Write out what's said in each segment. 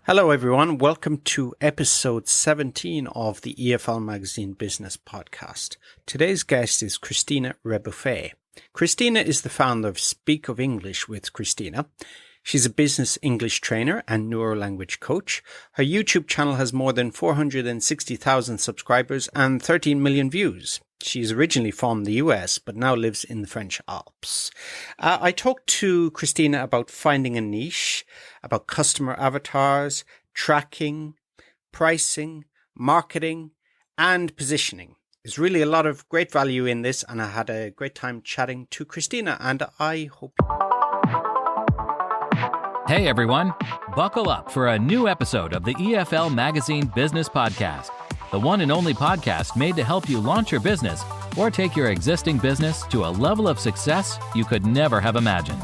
Hello, everyone. Welcome to episode 17 of the EFL Magazine Business Podcast. Today's guest is Christina Rebuffet. Christina is the founder of Speak of English with Christina. She's a business English trainer and neurolanguage coach. Her YouTube channel has more than 460,000 subscribers and 13 million views. She's originally from the US, but now lives in the French Alps. I talked to Christina about finding a niche, about customer avatars, tracking, pricing, marketing, and positioning. There's really a lot of great value in this, and I had a great time chatting to Christina, and I hope... Hey everyone, buckle up for a new episode of the EFL Magazine Business Podcast, the one and only podcast made to help you launch your business or take your existing business to a level of success you could never have imagined.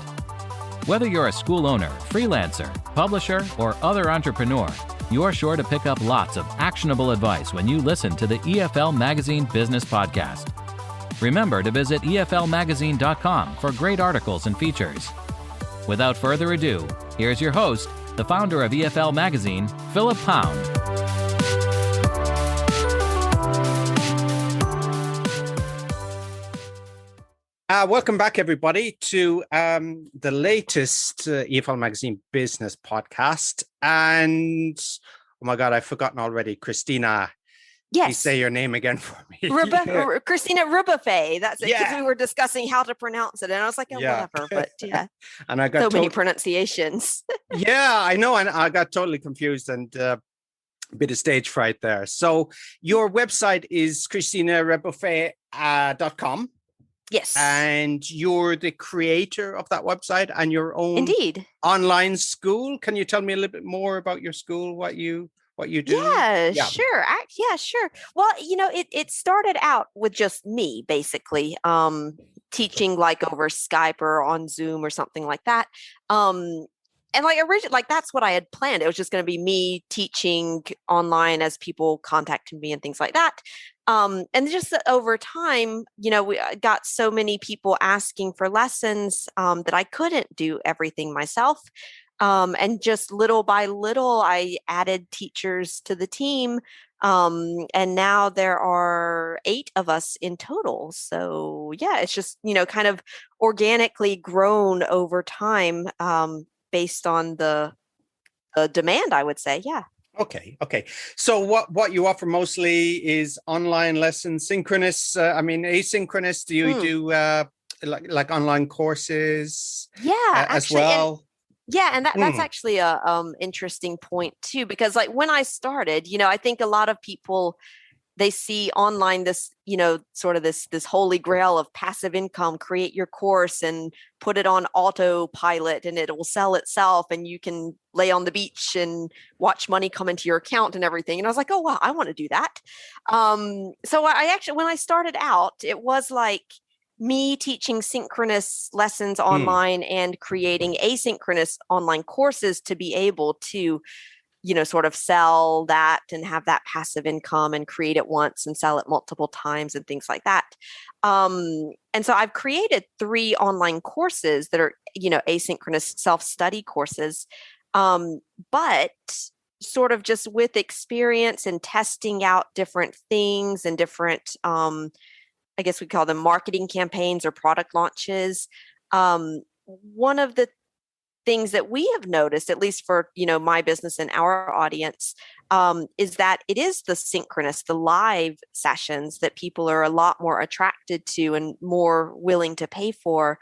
Whether you're a school owner, freelancer, publisher, or other entrepreneur, you're sure to pick up lots of actionable advice when you listen to the EFL Magazine Business Podcast. Remember to visit eflmagazine.com for great articles and features. Without further ado, here's your host, the founder of EFL Magazine, Philip Pound. Welcome back, everybody, to the latest EFL Magazine Business Podcast. And, oh my God, I've forgotten already. Christina, yes. Please say your name again for me. Christina Rebuffet. That's it, because we were discussing how to pronounce it. And I was like, whatever, but yeah. And I got many pronunciations. Yeah, I know. And I got totally confused and a bit of stage fright there. So your website is ChristinaRebuffet.com. Yes. And you're the creator of that website and your own Indeed. online school. Can you tell me a little bit more about your school, what you do? Yeah, sure. Sure. Well, it started out with just me, basically, teaching like over Skype or on Zoom or something like that. And originally, that's what I had planned. It was just going to be me teaching online as people contacted me and things like that. And just over time, we got so many people asking for lessons that I couldn't do everything myself. And just little by little, I added teachers to the team. And now there are 8 of us in total. So yeah, it's just, kind of organically grown over time based on the demand, I would say. Yeah. Okay. So what you offer mostly is online lessons, synchronous, asynchronous. Do you do like online courses? Yeah, as well? And that's actually a interesting point too, because when I started, I think a lot of people, they see online this, sort of this holy grail of passive income, create your course and put it on autopilot and it will sell itself and you can lay on the beach and watch money come into your account and everything. And I was like, oh, wow, I want to do that. So I actually, when I started out, it was like me teaching synchronous lessons online and creating asynchronous online courses to be able to sort of sell that and have that passive income and create it once and sell it multiple times and things like that. And so I've created 3 online courses that are, asynchronous self-study courses. But sort of just with experience and testing out different things and different, I guess we call them marketing campaigns or product launches. One of the things that we have noticed, at least for, my business and our audience, is that it is the synchronous, the live sessions that people are a lot more attracted to and more willing to pay for.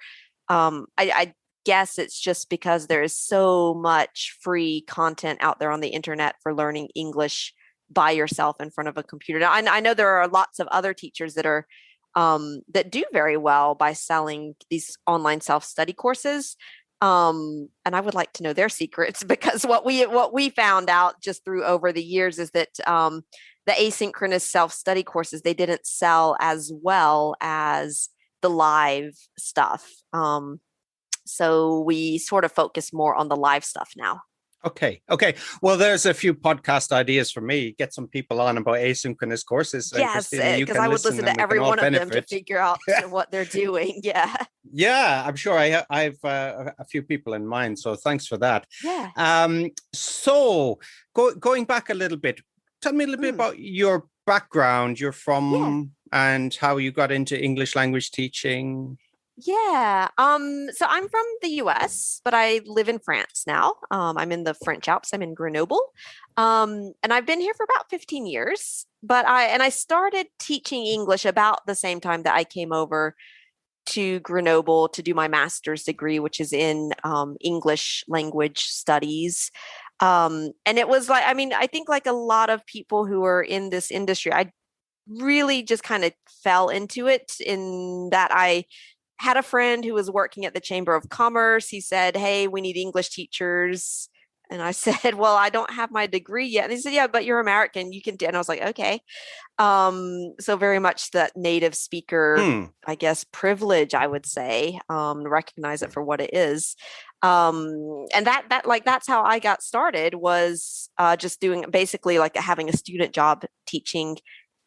I guess it's just because there is so much free content out there on the internet for learning English by yourself in front of a computer. Now, I know there are lots of other teachers that are that do very well by selling these online self-study courses. And I would like to know their secrets, because what we found out just through over the years is that the asynchronous self-study courses, they didn't sell as well as the live stuff. So we sort of focus more on the live stuff now. Okay. Okay. Well, there's a few podcast ideas for me. Get some people on about asynchronous courses, and Yes, Christina, you because can I would listen listen and to we can every all one of them to benefit. figure out what they're doing. Yeah. Yeah, I'm sure I've a few people in mind. So thanks for that. Yeah. So going back a little bit, tell me a little bit Mm, about your background. You're yeah. from and how you got into English language teaching. Yeah. So I'm from the US, but I live in France now. I'm in the French Alps. I'm in Grenoble. And I've been here for about 15 years. But I started teaching English about the same time that I came over to Grenoble to do my master's degree, which is in English language studies. And it was like, I mean, I think like a lot of people who are in this industry, I really just kind of fell into it in that I had a friend who was working at the Chamber of Commerce. He said, "Hey, we need English teachers." And I said, "Well, I don't have my degree yet." And he said, "Yeah, but you're American. You can do." And I was like, "Okay." So very much that native speaker, Hmm. I guess, privilege, I would say, recognize it for what it is. And that like that's how I got started was just doing basically like having a student job teaching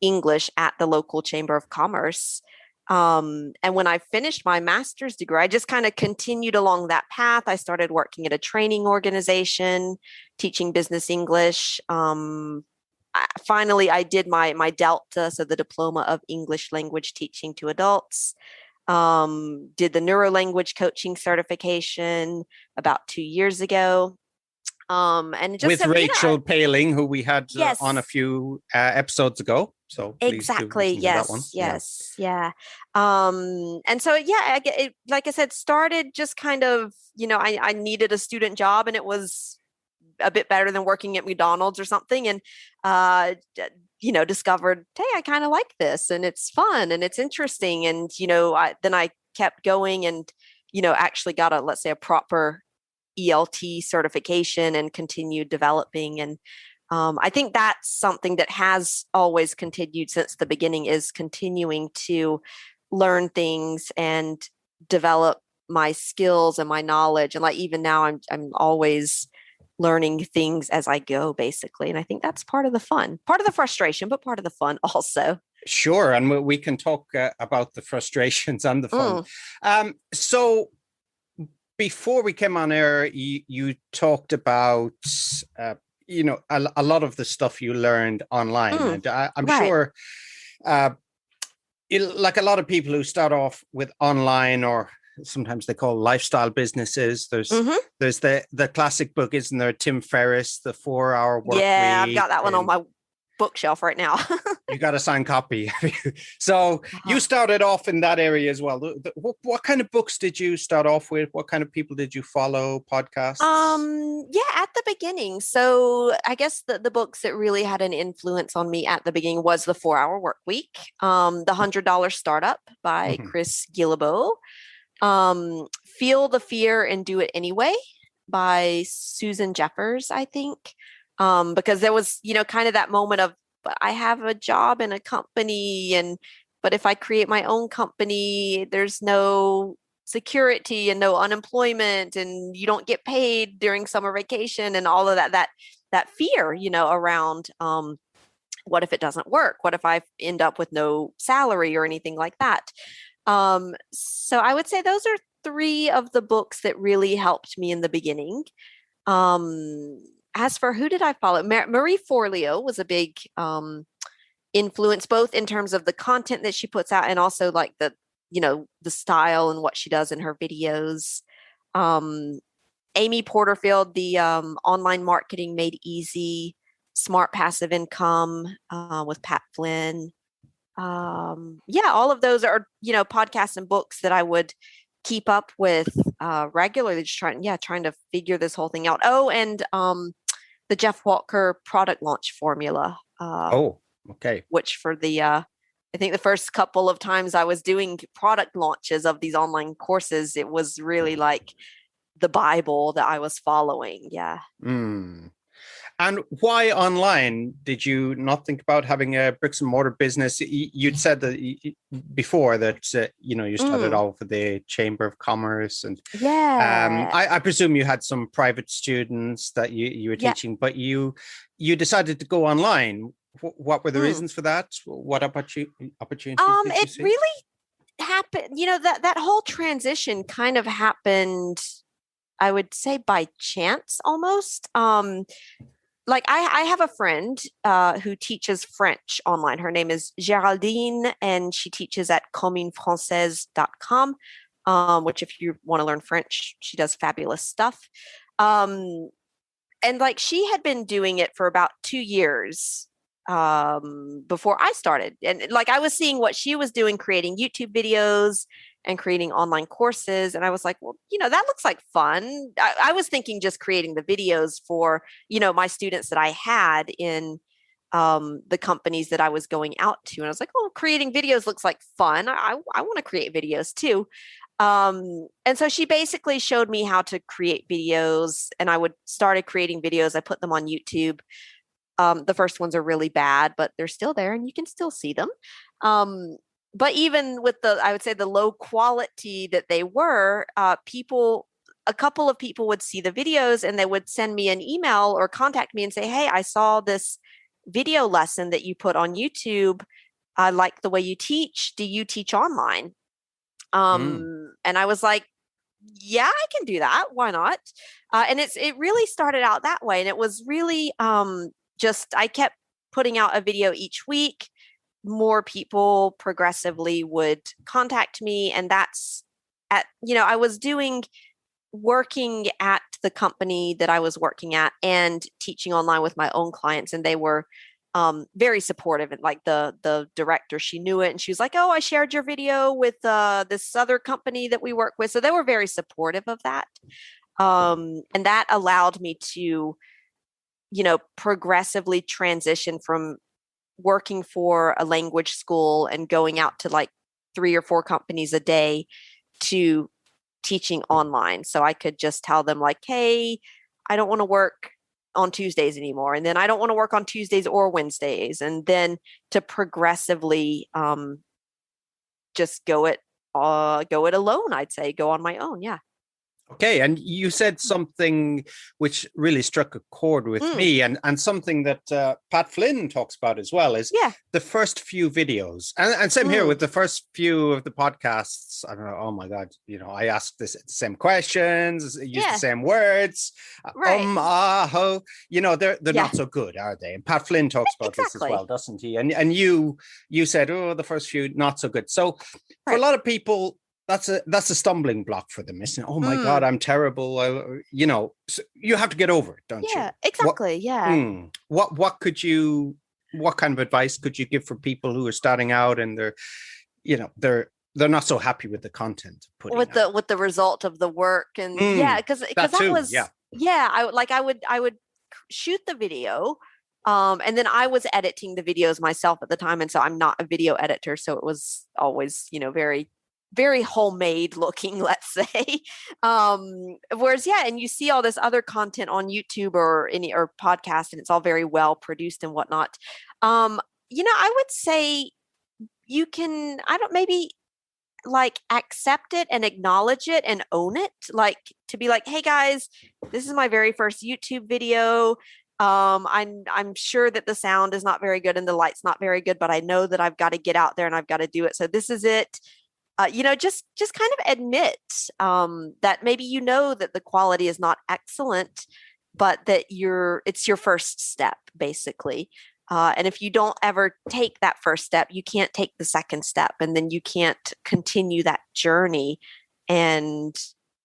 English at the local Chamber of Commerce. And when I finished my master's degree, I just kind of continued along that path. I started working at a training organization, teaching business English. Finally, I did my Delta, so the Diploma of English Language Teaching to Adults. Did the neuro language coaching certification about 2 years ago. And just With so you know, Rachel Paling, who we had on a yes, few episodes ago. So please do exactly. listen to that one. Yes, Yeah. yes, yeah. And so yeah, I get it, like I said, started just kind of, I needed a student job, and it was a bit better than working at McDonald's or something. And discovered, hey, I kind of like this, and it's fun and it's interesting. And then I kept going, and actually got a, let's say, a proper ELT certification and continued developing. And I think that's something that has always continued since the beginning, is continuing to learn things and develop my skills and my knowledge. And like even now, I'm always learning things as I go, basically. And I think that's part of the fun, part of the frustration, but part of the fun also. Sure. And we can talk about the frustrations and the fun. So before we came on air, you talked about, a lot of the stuff you learned online. And I'm Right. sure, like a lot of people who start off with online, or sometimes they call lifestyle businesses, there's the classic book, isn't there? Tim Ferriss, The 4 Hour Work Yeah, I've Week. got that one on my bookshelf right now. You got a signed copy. So you started off in that area as well. What kind of books did you start off with? What kind of people did you follow? Podcasts? Yeah, at the beginning. So I guess the books that really had an influence on me at the beginning was The 4 Hour Work Week, The $100 Startup by Mhm. Chris Guillebeau, Feel the Fear and Do It Anyway by Susan Jeffers, I think. Because there was, kind of that moment of, but I have a job in a company, but if I create my own company, there's no security and no unemployment, and you don't get paid during summer vacation, and all of that fear, around what if it doesn't work? What if I end up with no salary or anything like that? So I would say those are three of the books that really helped me in the beginning. As for who did I follow? Marie Forleo was a big influence, both in terms of the content that she puts out and also like the style and what she does in her videos. Amy Porterfield, the Online Marketing Made Easy, Smart Passive Income with Pat Flynn. Yeah, all of those are, podcasts and books that I would keep up with regularly, just trying to figure this whole thing out. Oh, and the Jeff Walker product launch formula. Oh, okay. Which for I think the first couple of times I was doing product launches of these online courses, it was really like the Bible that I was following. Yeah. Mm. And why online? Did you not think about having a bricks and mortar business? You'd said that before that you started Mm, off with the Chamber of Commerce, and yeah. I presume you had some private students that you were Yeah. teaching, but you decided to go online. What were the Mm. reasons for that? What opportunities did you It see? really happened, that whole transition kind of happened, I would say by chance almost. Like I have a friend who teaches French online. Her name is Geraldine, and she teaches at communefrancaise.com, which if you want to learn French, she does fabulous stuff. Um, and like she had been doing it for about 2 years before I started. And like I was seeing what she was doing, creating YouTube videos and creating online courses. And I was like, well, that looks like fun. I was thinking just creating the videos for, my students that I had in the companies that I was going out to. And I was like, oh, creating videos looks like fun. I want to create videos too. And so she basically showed me how to create videos, and I would started creating videos. I put them on YouTube. The first ones are really bad, but they're still there and you can still see them. But even with I would say the low quality that they were, a couple of people would see the videos and they would send me an email or contact me and say, hey, I saw this video lesson that you put on YouTube. I like the way you teach. Do you teach online? Mm. And I was like, yeah, I can do that. Why not? And it really started out that way. And it was really just I kept putting out a video each week. More people progressively would contact me. And that's I was working at the company that I was working at and teaching online with my own clients. And they were very supportive. And like the director, she knew it, and she was like, oh, I shared your video with this other company that we work with. So they were very supportive of that. And that allowed me to progressively transition from working for a language school and going out to like 3 or 4 companies a day to teaching online. So I could just tell them like, hey, I don't want to work on Tuesdays anymore. And then I don't want to work on Tuesdays or Wednesdays. And then to progressively just go it alone, I'd say, go on my own. Yeah. Okay, and you said something which really struck a chord with Mm, me, and something that Pat Flynn talks about as well is yeah. the first few videos, and same here Mm, with the first few of the podcasts. I don't know. Oh my God, I ask the same questions, use the yeah. same words. Right. Ho. They're Yeah. not so good, are they? And Pat Flynn talks about this as well, Exactly. doesn't he? And you said, oh, the first few not so good. So for a Right. lot of people that's a stumbling block for them, isn't it? Oh my God, Mm, I'm terrible. So you have to get over it, don't you? yeah. What Exactly. Yeah. what kind of advice could you give for people who are starting out and they're not so happy with the content putting with out? the result of the work. And yeah, Mm, because that that too, yeah. was, yeah, I would shoot the video, and then I was editing the videos myself at the time, and so I'm not a video editor, so it was always very very homemade looking, let's say. Whereas yeah, and you see all this other content on YouTube or any or podcast, and it's all very well produced and whatnot. I would say you can, I don't, maybe like accept it and acknowledge it and own it, like to be like, hey guys, this is my very first YouTube video. I'm sure that the sound is not very good and the light's not very good, but I know that I've got to get out there and I've got to do it, so this is it. Just kind of admit that maybe that the quality is not excellent, but that it's your first step, basically. And if you don't ever take that first step, you can't take the second step, and then you can't continue that journey. And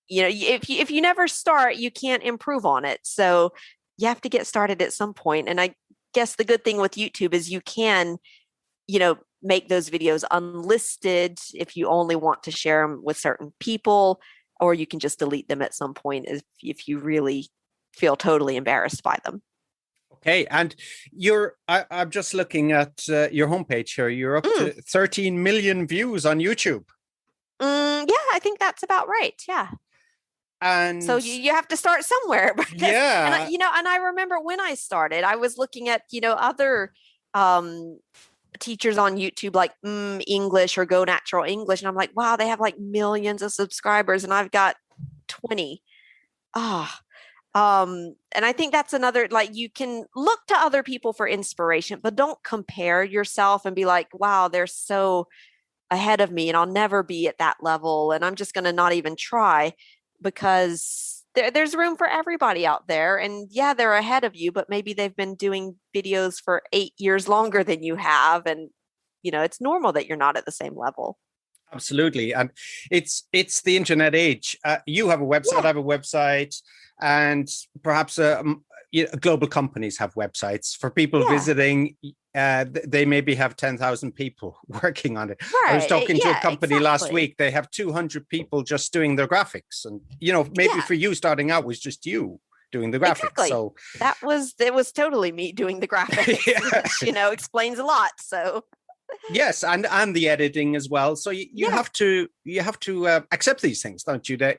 if you never start, you can't improve on it. So you have to get started at some point. And I guess the good thing with YouTube is you can, make those videos unlisted if you only want to share them with certain people, or you can just delete them at some point if you really feel totally embarrassed by them. Okay, and I'm just looking at your homepage here. You're up Mm, to 13 million views on YouTube. yeah, I think that's about right. Yeah. And so you have to start somewhere. yeah, And I remember when I started, I was looking at, other teachers on YouTube, like English or Go Natural English. And I'm like, wow, they have like millions of subscribers and I've got 20. And I think that's another, like, you can look to other people for inspiration, but don't compare yourself and be like, wow, they're so ahead of me and I'll never be at that level. And I'm just going to not even try, because there's room for everybody out there. And yeah, they're ahead of you, but maybe they've been doing videos for 8 years longer than you have. And, it's normal that you're not at the same level. absolutely. And it's the internet age. You have a website, I have a website, and perhaps global companies have websites. For people visiting, they maybe have 10,000 people working on it. Right. I was talking to a company last week. They have 200 people just doing their graphics. And, maybe for you starting out was just you doing the graphics. Exactly. So it was totally me doing the graphics, which, explains a lot. So yes, and the editing as well. So you have to accept these things, don't you? That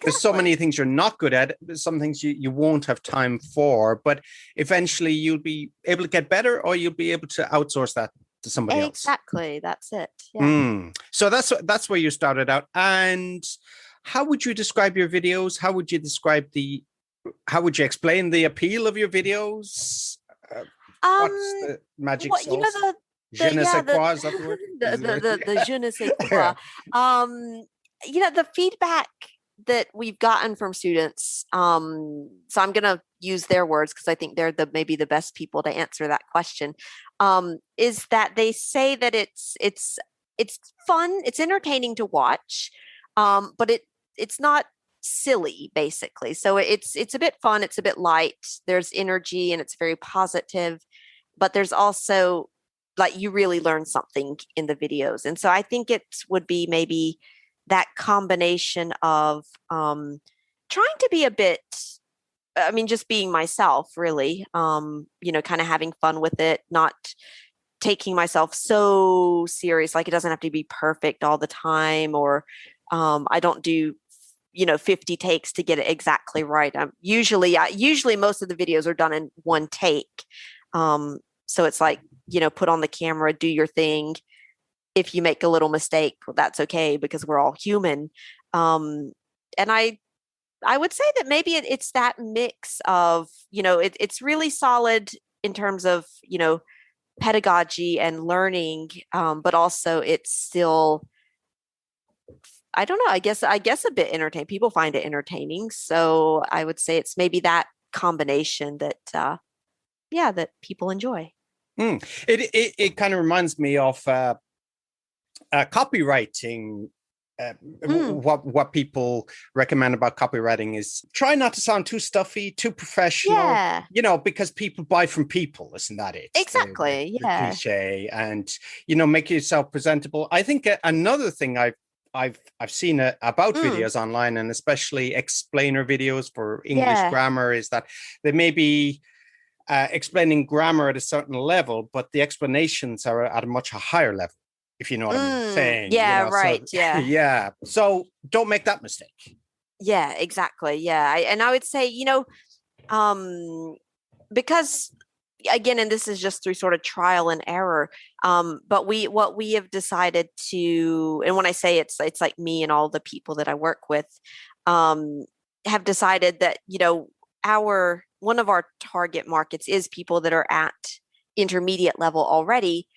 there's so many things you're not good at. There's some things you won't have time for, but eventually you'll be able to get better, or you'll be able to outsource that to somebody else. Exactly, that's it. Yeah. So that's where you started out. And how would you describe your videos? How would you explain the appeal of your videos? What's the magic sauce? Je ne sais quoi, is that the word? The je ne sais quoi. The feedback that we've gotten from students, so I'm going to use their words because I think they're maybe the best people to answer that question, is that they say that it's fun, it's entertaining to watch, but it's not silly, basically. So it's a bit fun, it's a bit light, there's energy, and it's very positive, but there's also, like, you really learn something in the videos. And so I think it would be maybe that combination of trying to be a bit, just being myself, really, kind of having fun with it, not taking myself so serious. Like, it doesn't have to be perfect all the time, or I don't do 50 takes to get it exactly right. Usually most of the videos are done in one take. So it's like, put on the camera, do your thing. If you make a little mistake, well, that's okay, because we're all human. And I would say that maybe it's that mix of, it's really solid in terms of, pedagogy and learning, but also it's still, I don't know, I guess a bit entertaining. People find it entertaining. So I would say it's maybe that combination that, that people enjoy. It kind of reminds me of copywriting. What people recommend about copywriting is try not to sound too stuffy, too professional, because people buy from people. Isn't that it? Exactly. The cliche, and, make yourself presentable. I think another thing I've seen about videos online, and especially explainer videos for English grammar, is that they may be explaining grammar at a certain level, but the explanations are at a much higher level, if you know what I'm saying. Yeah, right. So, yeah. Yeah. So don't make that mistake. Yeah, exactly. Yeah. I would say, because, again, and this is just through sort of trial and error, but what we have decided to, and when I say it's like me and all the people that I work with, have decided that, one of our target markets is people that are at intermediate level already,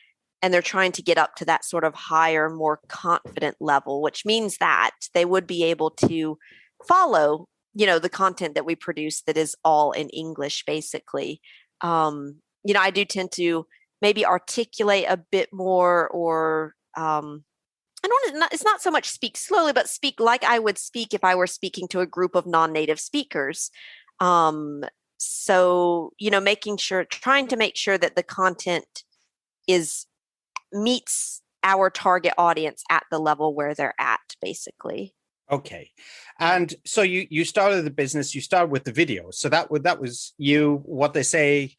and they're trying to get up to that sort of higher, more confident level, which means that they would be able to follow, the content that we produce that is all in English, basically. I do tend to maybe articulate a bit more, or it's not so much speak slowly, but speak like I would speak if I were speaking to a group of non-native speakers. So, trying to make sure that the content meets our target audience at the level where they're at, basically. Okay. And so you started the business, you started with the videos. So that was you, what they say,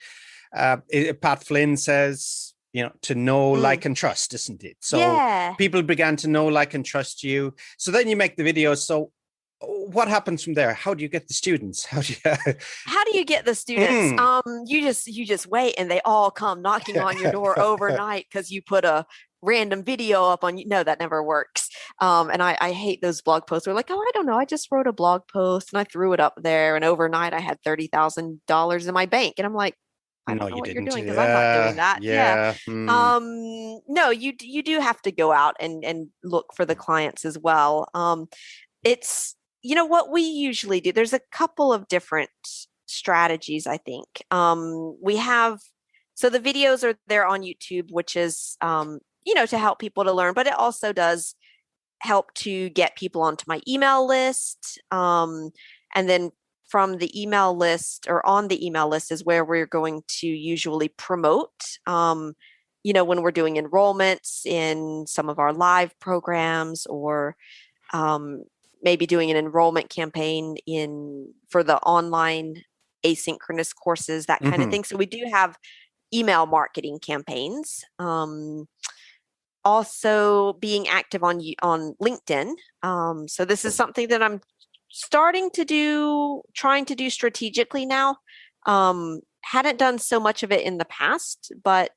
Pat Flynn says, to know, like, and trust, isn't it? So people began to know, like, and trust you. So then you make the videos. So What happens from there? How do you get the students? How do you get the students? Mm. You just wait, and they all come knocking on your door overnight because you put a random video up on you. No, that never works. And I hate those blog posts. They're like, oh, I don't know. I just wrote a blog post and I threw it up there, and overnight I had $30,000 in my bank. And I'm like, I No, don't know you what you're didn't. doing because I'm not doing that. Yeah. Yeah. Mm. No, you do have to go out and look for the clients as well. It's what we usually do. There's a couple of different strategies, I think. We have so the videos are there on YouTube, which is to help people to learn, but it also does help to get people onto my email list. And then from the email list or on the email list is where we're going to usually promote. When we're doing enrollments in some of our live programs, or maybe doing an enrollment campaign for the online asynchronous courses, that kind of Mm-hmm. thing. So we do have email marketing campaigns. Also being active on LinkedIn. So this is something that I'm trying to do strategically now. Hadn't done so much of it in the past, but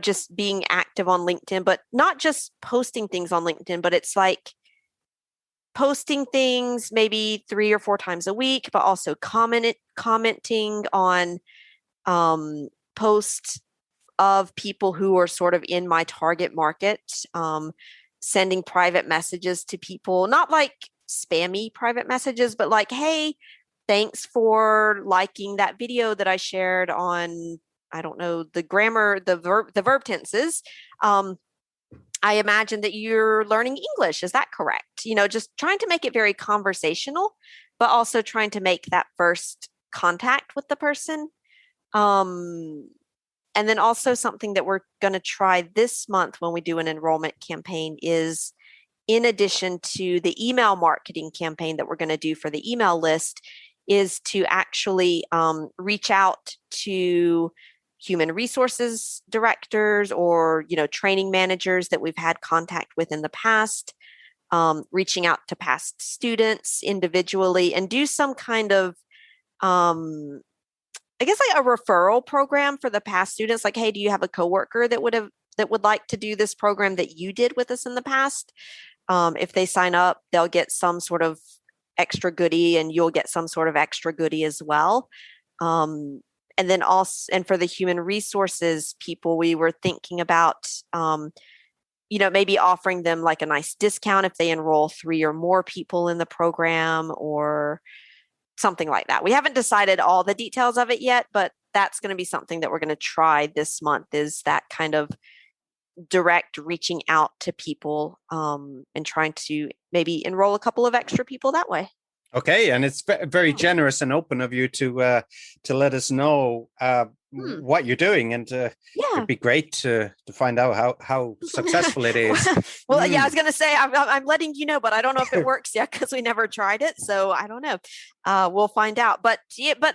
just being active on LinkedIn, but not just posting things on LinkedIn, but it's like posting things maybe 3 or 4 times a week, but also commenting on posts of people who are sort of in my target market, sending private messages to people, not like spammy private messages, but like, hey, thanks for liking that video that I shared on, I don't know, the grammar, the verb tenses. I imagine that you're learning English. Is that correct? Just trying to make it very conversational, but also trying to make that first contact with the person. And then also something that we're going to try this month when we do an enrollment campaign is, in addition to the email marketing campaign that we're going to do for the email list, is to actually reach out to human resources directors or training managers that we've had contact with in the past, reaching out to past students individually, and do some kind of I guess like a referral program for the past students. Like, hey, do you have a coworker that would like to do this program that you did with us in the past? If they sign up, they'll get some sort of extra goodie, and you'll get some sort of extra goodie as well. And then also, and for the human resources people, we were thinking about, maybe offering them like a nice discount if they enroll 3 or more people in the program, or something like that. We haven't decided all the details of it yet, but that's going to be something that we're going to try this month, is that kind of direct reaching out to people, and trying to maybe enroll a couple of extra people that way. Okay, and it's very generous and open of you to let us know what you're doing, and it'd be great to find out how successful it is. Well, yeah, I was going to say I'm letting you know, but I don't know if it works yet because we never tried it, so I don't know. We'll find out. But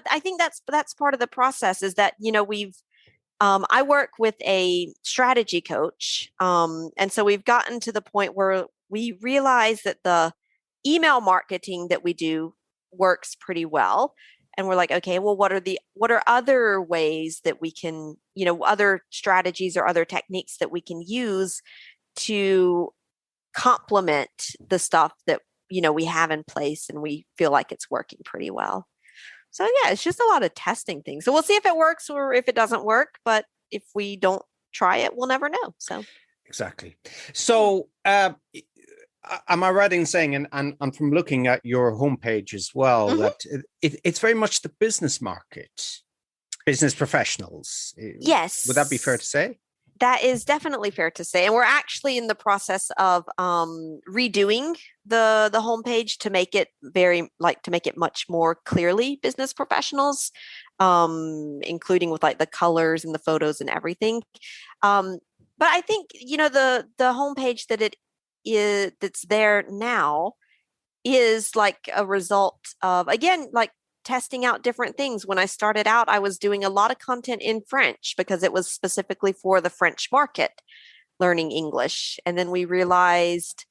I think that's part of the process, is that we've. I work with a strategy coach, and so we've gotten to the point where we realize that the email marketing that we do works pretty well, and we're like, okay, well, what are other ways that we can, other strategies or other techniques that we can use to complement the stuff that we have in place, and we feel like it's working pretty well. So yeah, it's just a lot of testing things. So we'll see if it works or if it doesn't work. But if we don't try it, we'll never know. So exactly. So am I right in saying, and from looking at your homepage as well, that it's very much the business market, business professionals? Yes. Would that be fair to say? That is definitely fair to say. And we're actually in the process of redoing the homepage to make it much more clearly business professionals, including with like the colors and the photos and everything. But I think, the homepage that's there now is like a result of, again, like testing out different things. When I started out, I was doing a lot of content in French because it was specifically for the French market, learning English. And then we realized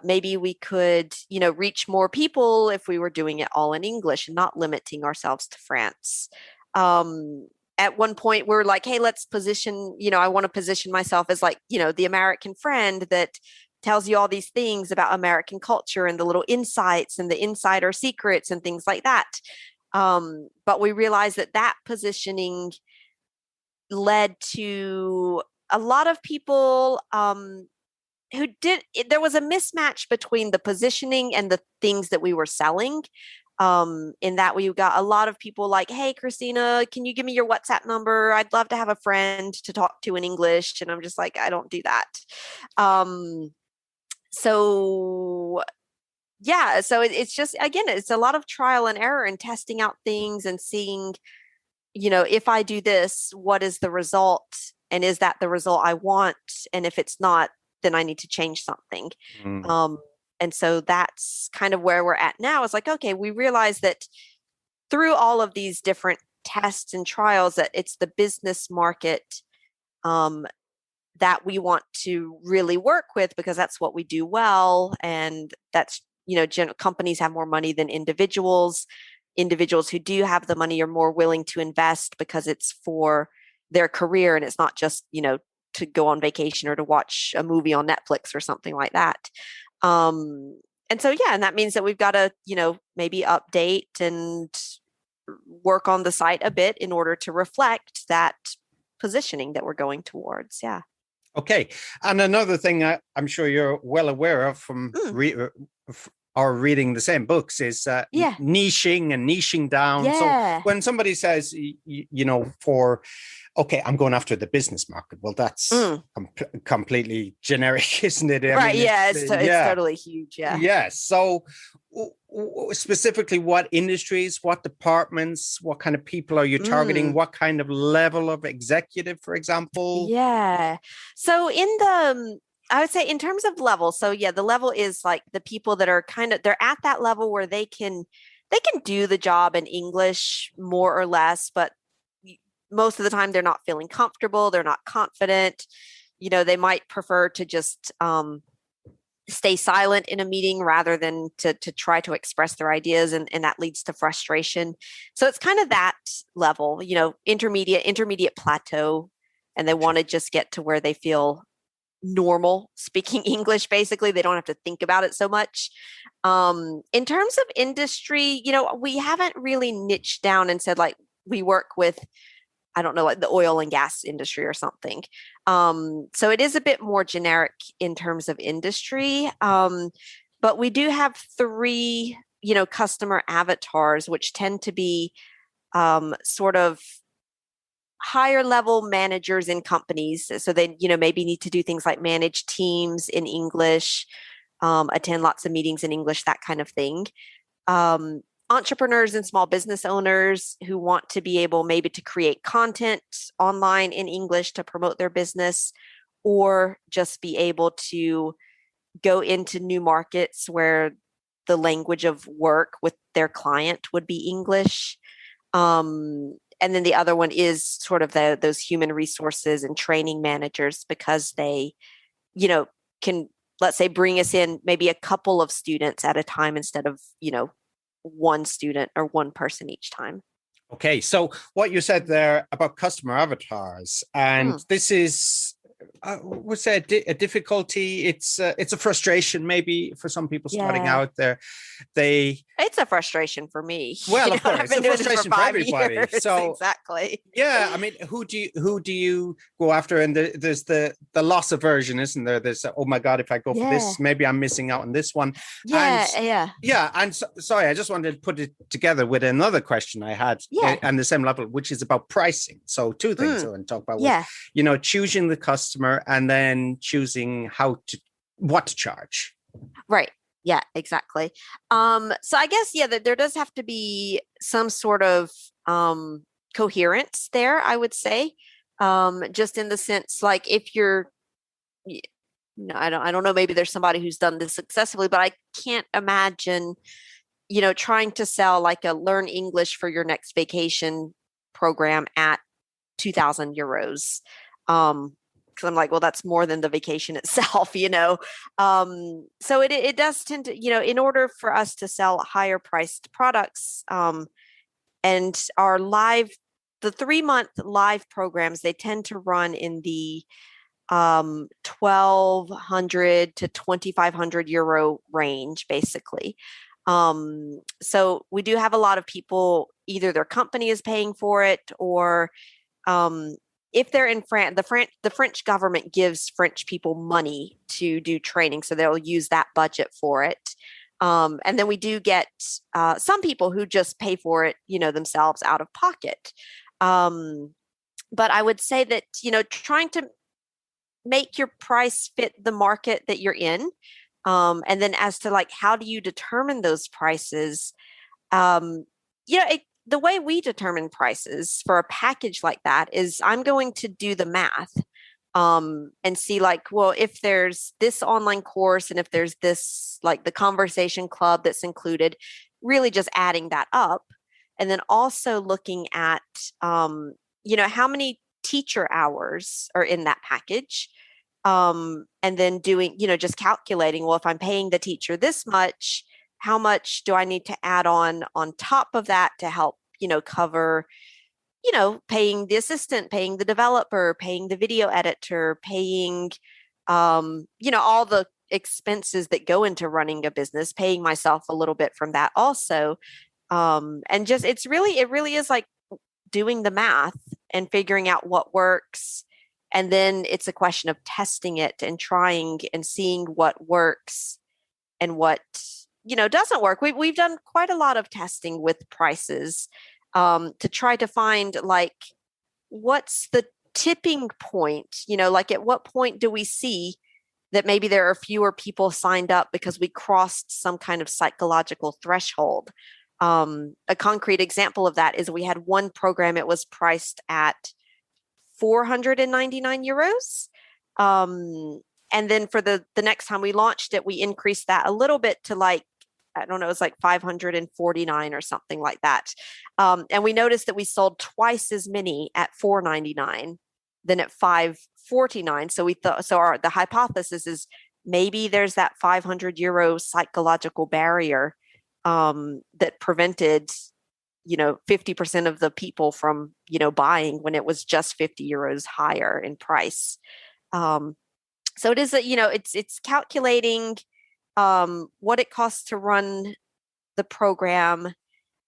Maybe we could, reach more people if we were doing it all in English and not limiting ourselves to France. At one point, we're like, hey, let's position, I want to position myself as like, the American friend that tells you all these things about American culture and the little insights and the insider secrets and things like that. But we realized that positioning led to a lot of people there was a mismatch between the positioning and the things that we were selling. In that we got a lot of people like, hey, Christina, can you give me your WhatsApp number? I'd love to have a friend to talk to in English. And I'm just like, I don't do that. So yeah, so it's just, again, it's a lot of trial and error and testing out things and seeing, if I do this, what is the result? And is that the result I want? And if it's not, then I need to change something. And so that's kind of where we're at now. It's like, okay, we realize that through all of these different tests and trials that it's the business market that we want to really work with because that's what we do well. And that's, companies have more money than individuals. Individuals who do have the money are more willing to invest because it's for their career and it's not just, to go on vacation or to watch a movie on Netflix or something like that. And so, yeah, and that means that we've got to, maybe update and work on the site a bit in order to reflect that positioning that we're going towards. Yeah. Okay. And another thing I'm sure you're well aware of from or reading the same books is niching and niching down. Yeah. So when somebody says, okay, I'm going after the business market. Well, that's completely generic, isn't it? Right. It's totally huge. Yeah. Yes. So specifically, what industries, what departments, what kind of people are you targeting? What kind of level of executive, for example? Yeah. So I would say in terms of level. So yeah, the level is like the people that are they're at that level where they can do the job in English more or less, but most of the time they're not feeling comfortable. They're not confident. They might prefer to just stay silent in a meeting rather than to try to express their ideas. And that leads to frustration. So it's kind of that level, intermediate plateau. And they want to just get to where they feel normal speaking English. Basically, they don't have to think about it so much. In terms of industry, we haven't really niched down and said like we work with, I don't know, like the oil and gas industry or something. So it is a bit more generic in terms of industry. But we do have 3, customer avatars, which tend to be sort of higher level managers in companies. So they, maybe need to do things like manage teams in English, attend lots of meetings in English, that kind of thing. Entrepreneurs and small business owners who want to be able maybe to create content online in English to promote their business, or just be able to go into new markets where the language of work with their client would be English. And then the other one is sort of those human resources and training managers, because they, can, let's say, bring us in maybe a couple of students at a time instead of, one student or one person each time. Okay, so what you said there about customer avatars, and this is, would say a difficulty. It's a frustration maybe for some people starting out there. It's a frustration for me. Well, of course, it's a frustration for everybody. Years. So exactly. Yeah, I mean, who do you go after? And there's the loss aversion, isn't there? There's oh my God, if I go for this, maybe I'm missing out on this one. And sorry, I just wanted to put it together with another question I had on the same level, which is about pricing. So 2 things I want to talk about. Was, choosing the customer and then choosing what to charge. Right. Yeah, exactly. So I guess, there does have to be some sort of coherence there, I would say. Just in the sense, like if you're, I don't know, maybe there's somebody who's done this successfully, but I can't imagine, trying to sell like a learn English for your next vacation program at 2,000 euros. because I'm like, well, that's more than the vacation itself, So it does tend to, in order for us to sell higher priced products, and the 3-month live programs, they tend to run in the 1,200 to 2,500 euro range, basically. So we do have a lot of people, either their company is paying for it, or if they're in France, the French government gives French people money to do training, so they'll use that budget for it. And then we do get some people who just pay for it, themselves out of pocket. But I would say that, trying to make your price fit the market that you're in. And then as to like, how do you determine those prices? The way we determine prices for a package like that is I'm going to do the math and see like, well, if there's this online course and if there's this, like the conversation club that's included, really just adding that up. And then also looking at, how many teacher hours are in that package. And then doing, just calculating, well, if I'm paying the teacher this much, how much do I need to add on top of that to help, cover, paying the assistant, paying the developer, paying the video editor, paying, all the expenses that go into running a business, paying myself a little bit from that also. And just, it really is like doing the math and figuring out what works. And then it's a question of testing it and trying and seeing what works and what, doesn't work. We've done quite a lot of testing with prices to try to find like, what's the tipping point? Like at what point do we see that maybe there are fewer people signed up because we crossed some kind of psychological threshold? A concrete example of that is we had one program, it was priced at 499 euros. And then for the next time we launched it, we increased that a little bit to like, I don't know, it was like 549 or something like that. And we noticed that we sold twice as many at 499 than at 549. So we thought, the hypothesis is maybe there's that 500 euro psychological barrier that prevented 50% of the people from, buying when it was just 50 euros higher in price. So it is, it's calculating what it costs to run the program.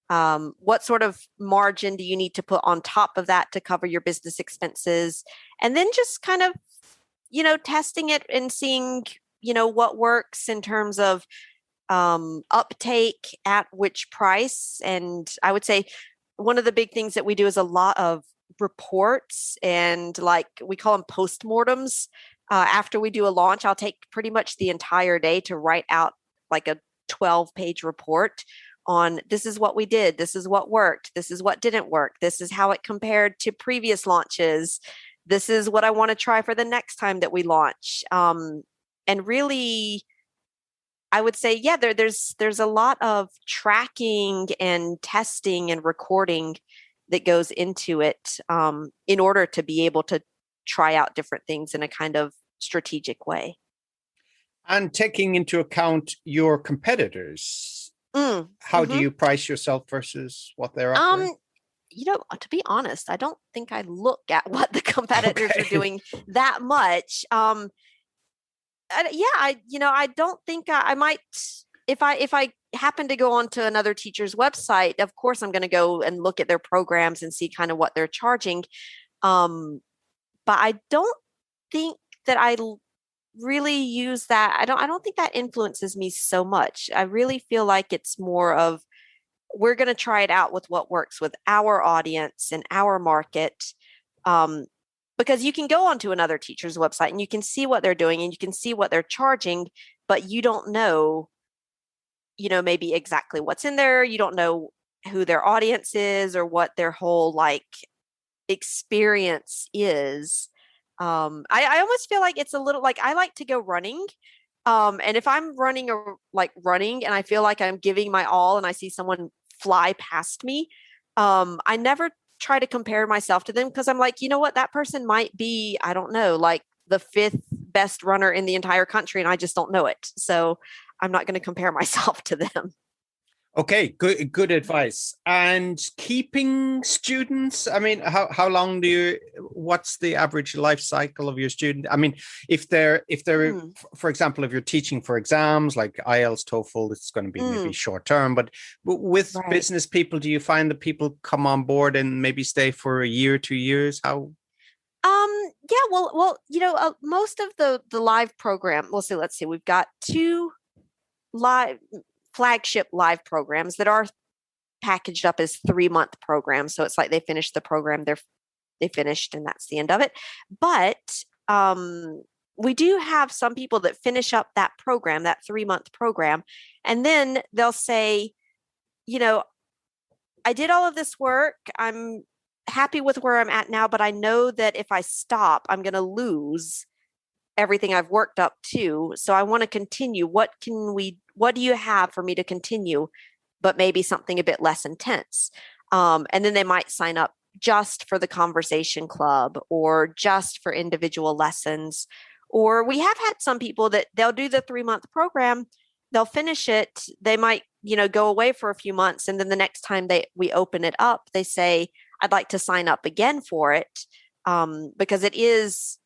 What sort of margin do you need to put on top of that to cover your business expenses? And then just kind of, testing it and seeing, what works in terms of uptake at which price. And I would say one of the big things that we do is a lot of reports, and like we call them postmortems. After we do a launch, I'll take pretty much the entire day to write out like a 12-page report on this is what we did, this is what worked, this is what didn't work, this is how it compared to previous launches, this is what I want to try for the next time that we launch. And really, I would say, yeah, there's a lot of tracking and testing and recording that goes into it in order to be able to try out different things in a kind of strategic way. And taking into account your competitors, how do you price yourself versus what they're offering? To be honest, I don't think I look at what the competitors are doing that much. I don't think I might, if I happen to go onto another teacher's website, of course I'm going to go and look at their programs and see kind of what they're charging. But I don't think that I really use that. I don't think that influences me so much. I really feel like it's more of, we're going to try it out with what works with our audience and our market. Because you can go onto another teacher's website and you can see what they're doing and you can see what they're charging, but you don't know, maybe exactly what's in there. You don't know who their audience is or what their whole like experience is. I almost feel like it's a little like, I like to go running. And if I'm running and I feel like I'm giving my all and I see someone fly past me, I never try to compare myself to them, because I'm like, you know what, that person might be, I don't know, like the fifth best runner in the entire country and I just don't know it. So I'm not going to compare myself to them. Okay, good advice. And keeping students, I mean, how long what's the average life cycle of your student? I mean, if they're for example, if you're teaching for exams like IELTS, TOEFL, it's going to be maybe short term, but with business people, do you find that people come on board and maybe stay for a year, 2 years? How? Yeah, well, most of the live program, let's see, we've got two live flagship live programs that are packaged up as 3-month programs. So it's like they finished the program, they finished, and that's the end of it. But we do have some people that finish up that program, that 3-month program, and then they'll say, I did all of this work. I'm happy with where I'm at now, but I know that if I stop, I'm going to lose everything I've worked up to. So I want to continue. What do you have for me to continue, but maybe something a bit less intense? And then they might sign up just for the conversation club or just for individual lessons. Or we have had some people that they'll do the 3-month program, they'll finish it. They might, go away for a few months. And then the next time we open it up, they say, I'd like to sign up again for it. Because it is,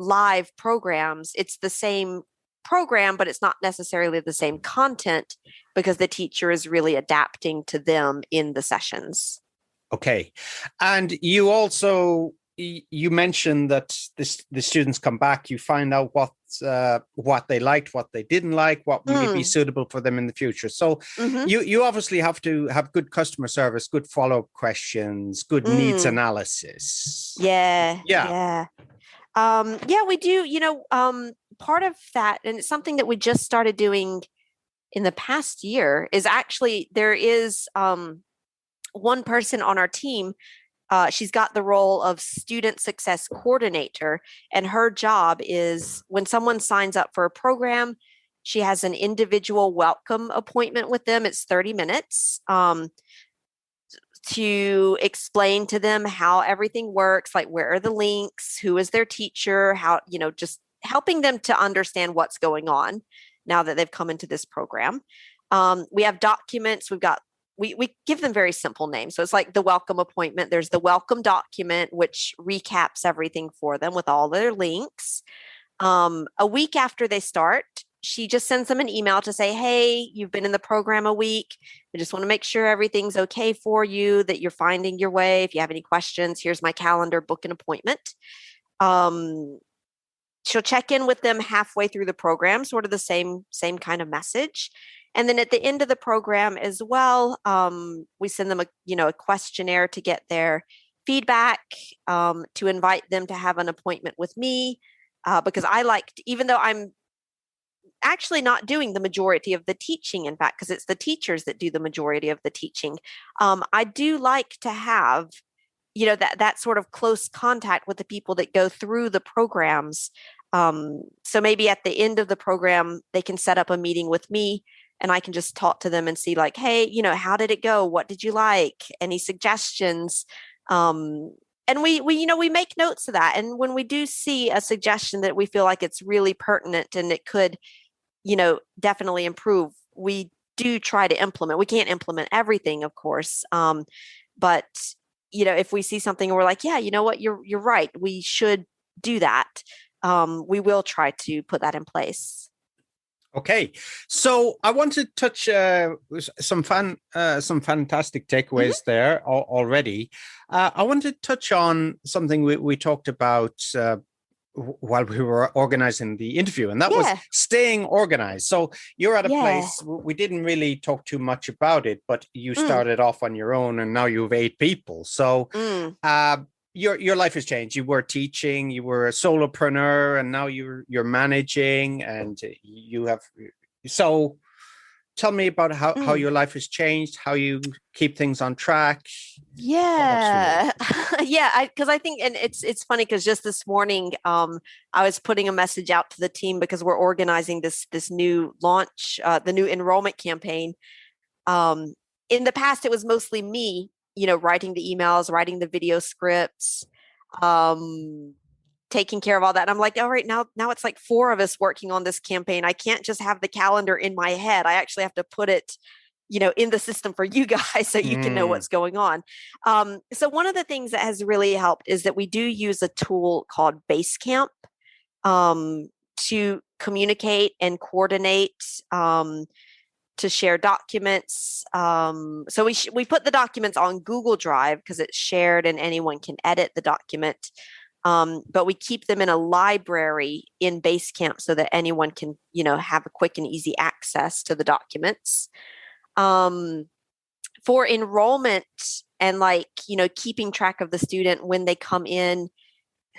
live programs. It's the same program, but it's not necessarily the same content because the teacher is really adapting to them in the sessions. Okay. And you also, you mentioned that the students come back, you find out what they liked, what they didn't like, what may be suitable for them in the future. So you obviously have to have good customer service, good follow-up questions, good needs analysis. Yeah. We do, part of that, and it's something that we just started doing in the past year, is actually there is one person on our team. She's got the role of student success coordinator, and her job is when someone signs up for a program, she has an individual welcome appointment with them. It's 30 minutes. To explain to them how everything works, like where are the links, who is their teacher, how, just helping them to understand what's going on now that they've come into this program. We have documents. We give them very simple names. So it's like the welcome appointment. There's the welcome document, which recaps everything for them with all their links. A week after they start, she just sends them an email to say, hey, you've been in the program a week. I just want to make sure everything's okay for you, that you're finding your way. If you have any questions, here's my calendar, book an appointment. She'll check in with them halfway through the program, sort of the same kind of message. And then at the end of the program as well, we send them a questionnaire to get their feedback, to invite them to have an appointment with me, because even though I'm actually not doing the majority of the teaching, in fact, because it's the teachers that do the majority of the teaching, I do like to have, that sort of close contact with the people that go through the programs. So maybe at the end of the program, they can set up a meeting with me and I can just talk to them and see like, hey, how did it go? What did you like? Any suggestions? And we make notes of that. And when we do see a suggestion that we feel like it's really pertinent and it could, definitely improve, we do try to implement. We can't implement everything, of course. But, if we see something and we're like, yeah, you know what, you're right, we should do that. We will try to put that in place. Okay, so I want to touch some fantastic takeaways there already. I want to touch on something we talked about while we were organizing the interview, and that was staying organized. So you're at a place, we didn't really talk too much about it, but you started off on your own and now you have 8 people. So your life has changed. You were teaching, you were a solopreneur, and now you're managing, and you have. So tell me about how your life has changed, how you keep things on track. Yeah. Because I think, and it's funny because just this morning, I was putting a message out to the team because we're organizing this new launch, the new enrollment campaign. In the past, it was mostly me, writing the emails, writing the video scripts, taking care of all that. And I'm like, all right, now it's like 4 of us working on this campaign. I can't just have the calendar in my head. I actually have to put it, in the system for you guys so you can know what's going on. So one of the things that has really helped is that we do use a tool called Basecamp to communicate and coordinate, to share documents. So we put the documents on Google Drive because it's shared and anyone can edit the document. But we keep them in a library in Basecamp so that anyone can, have a quick and easy access to the documents. For enrollment and keeping track of the student when they come in,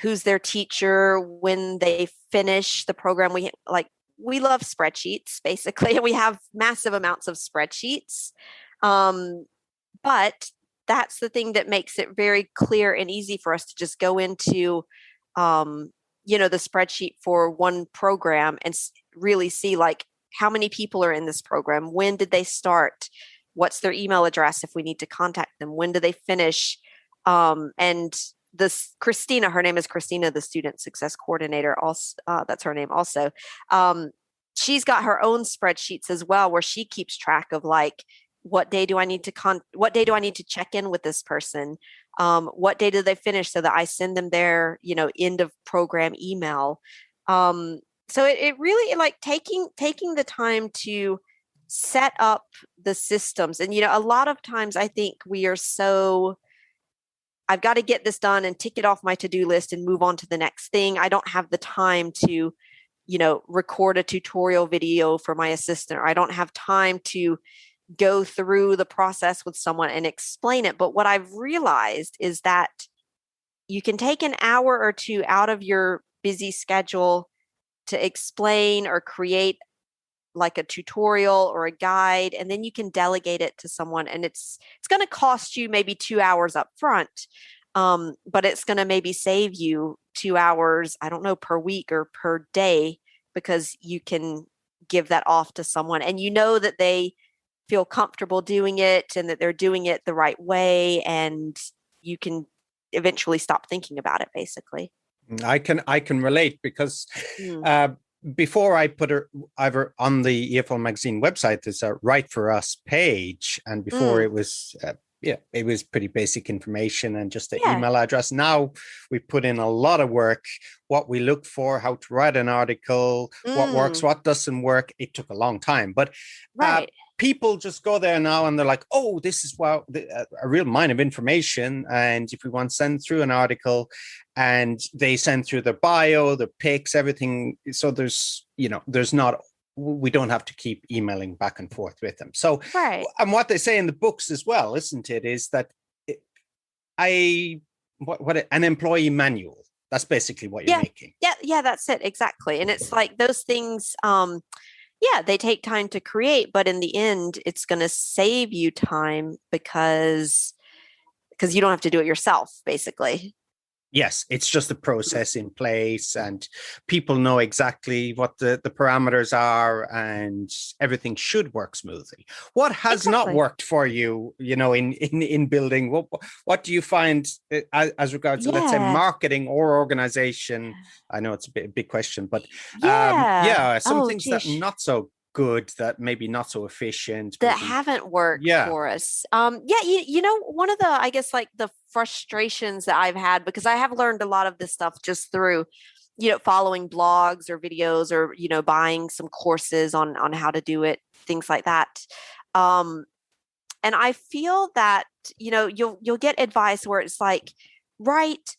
who's their teacher, when they finish the program, we love spreadsheets basically, and we have massive amounts of spreadsheets. But that's the thing that makes it very clear and easy for us to just go into, the spreadsheet for one program and really see how many people are in this program, when did they start, what's their email address if we need to contact them, when do they finish, and this Christina, her name is Christina, the student success coordinator. Also, that's her name. Also, she's got her own spreadsheets as well, where she keeps track of what day do I need to check in with this person? What day did they finish, so that I send them their end of program email. So it really taking the time to set up the systems, and a lot of times I think we are so. I've got to get this done and tick it off my to-do list and move on to the next thing. I don't have the time to, record a tutorial video for my assistant, or I don't have time to go through the process with someone and explain it. But what I've realized is that you can take an hour or two out of your busy schedule to explain or create a tutorial or a guide, and then you can delegate it to someone, and it's going to cost you maybe 2 hours up front, but it's going to maybe save you 2 hours, I don't know, per week or per day, because you can give that off to someone, and that they feel comfortable doing it and that they're doing it the right way, and you can eventually stop thinking about it, basically. I can relate, because before I put her either on the EFL magazine website, there's a Write for Us page, and before it was it was pretty basic information and just the email address. Now we put in a lot of work, what we look for, how to write an article, what works, what doesn't work. It took a long time, but people just go there now and they're like, oh, this is a real mine of information. And if we want to send through an article, and they send through their bio, their pics, everything. So we don't have to keep emailing back and forth with them. So, and what they say in the books as well, isn't it, is that an employee manual. That's basically what you're making. Yeah, that's it. Exactly. And it's those things, they take time to create, but in the end, it's going to save you time because you don't have to do it yourself, basically. Yes, it's just a process in place, and people know exactly what the parameters are, and everything should work smoothly. What has not worked for you, in building? What do you find as regards to, let's say, marketing or organization? I know it's a big question, but some things that are not so good, that maybe not so efficient, that haven't worked for us. One of the, I guess, the frustrations that I've had, because I have learned a lot of this stuff just through, following blogs or videos, or, buying some courses on how to do it, things like that. And I feel that, you'll get advice where it's write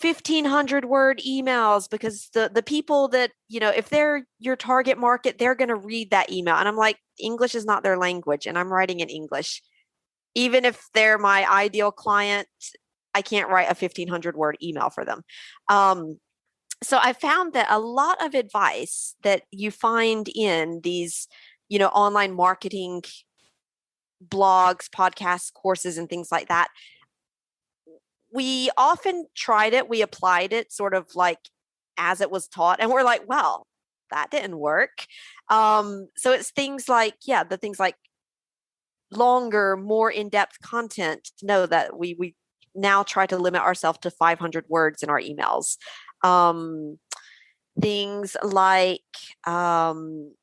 1,500 word emails, because the people that, if they're your target market, they're going to read that email. And I'm like, English is not their language, and I'm writing in English. Even if they're my ideal client, I can't write a 1,500 word email for them. So I found that a lot of advice that you find in these, online marketing blogs, podcasts, courses, and things like that, we often tried it, we applied it sort of as it was taught, and we're like, well, that didn't work. So it's things the things like longer, more in-depth content. Know that we now try to limit ourselves to 500 words in our emails. Things like, one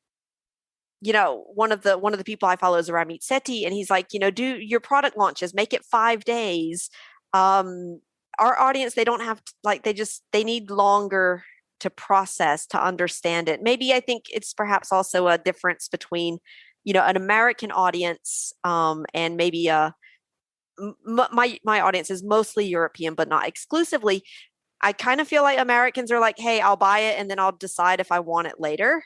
of the people I follow is Ramit Sethi, and he's like, do your product launches, make it 5 days. Our audience, they don't have they need longer to process, to understand it. Maybe I think it's perhaps also a difference between, an American audience, and maybe my audience is mostly European, but not exclusively. I kind of feel like Americans are like, hey, I'll buy it and then I'll decide if I want it later.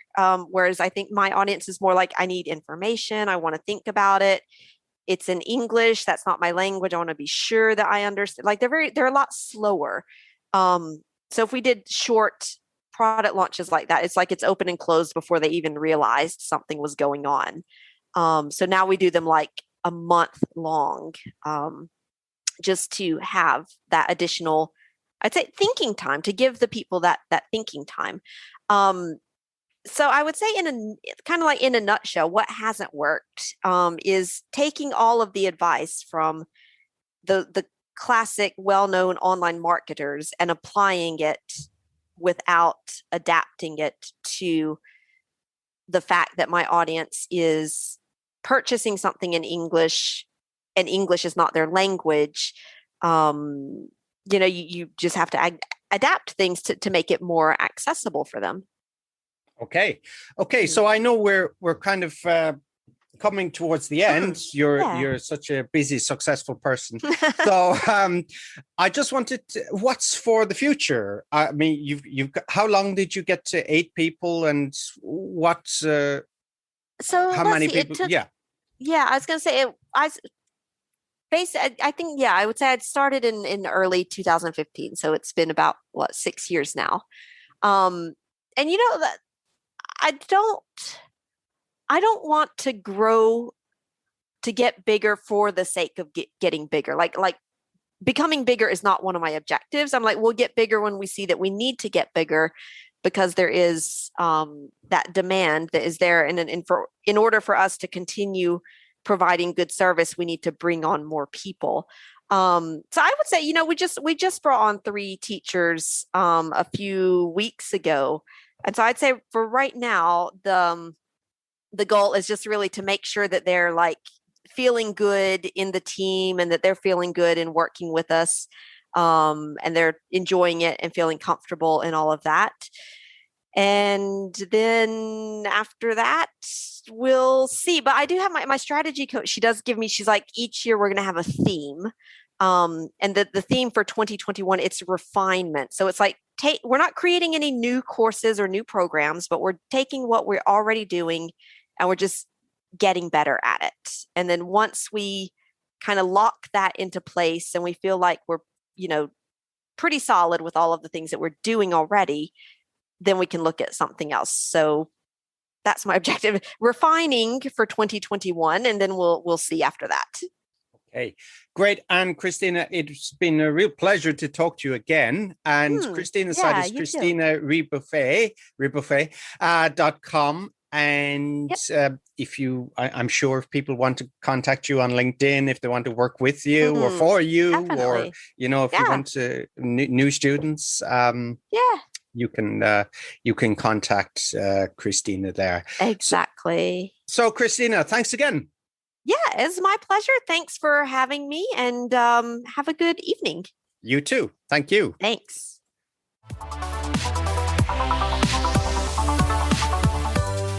Whereas I think my audience is more like, I need information. I want to think about it. It's in English. That's not my language. I want to be sure that I understand. Like they're a lot slower. So if we did short product launches like that, it's like it's open and closed before they even realized something was going on. So now we do them like a month long, just to have that additional, I'd say, thinking time, to give the people that thinking time. So I would say in a nutshell, what hasn't worked is taking all of the advice from the classic, well-known online marketers and applying it without adapting it to the fact that my audience is purchasing something in English and English is not their language. You just have to adapt things to make it more accessible for them. Okay. So I know we're kind of coming towards the end. You're such a busy, successful person. So I just wanted to, what's for the future? I mean, you've how long did you get to 8 people, and what? How many people? I was going to say I think, I would say I'd started in early 2015. So it's been about 6 years now. And that I don't want to grow to get bigger for the sake of getting bigger. Like becoming bigger is not one of my objectives. I'm like, we'll get bigger when we see that we need to get bigger, because there is that demand that is there. And in order for us to continue providing good service, we need to bring on more people. So I would say, we just brought on 3 teachers a few weeks ago. And so I'd say for right now, the goal is just really to make sure that they're like feeling good in the team, and that they're feeling good in working with us, and they're enjoying it and feeling comfortable and all of that. And then after that, we'll see. But I do have my strategy coach. She does give me, she's like, each year we're going to have a theme. And the theme for 2021, it's refinement. So it's like, we're not creating any new courses or new programs, but we're taking what we're already doing and we're just getting better at it. And then once we kind of lock that into place and we feel like we're, pretty solid with all of the things that we're doing already, then we can look at something else. So that's my objective, refining for 2021, and then we'll see after that. Okay, great. And Christina, it's been a real pleasure to talk to you again. And Christina's site is Christina Rebuffet.com. And if I'm sure if people want to contact you on LinkedIn, if they want to work with you or for you, definitely. Or, you want to new students, you can contact Christina there. Exactly. So Christina, thanks again. Yeah, it's my pleasure. Thanks for having me, and have a good evening. You too. Thank you. Thanks.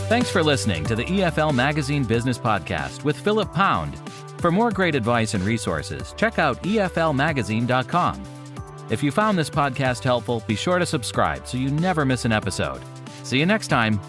Thanks for listening to the EFL Magazine Business Podcast with Philip Pound. For more great advice and resources, check out eflmagazine.com. If you found this podcast helpful, be sure to subscribe so you never miss an episode. See you next time.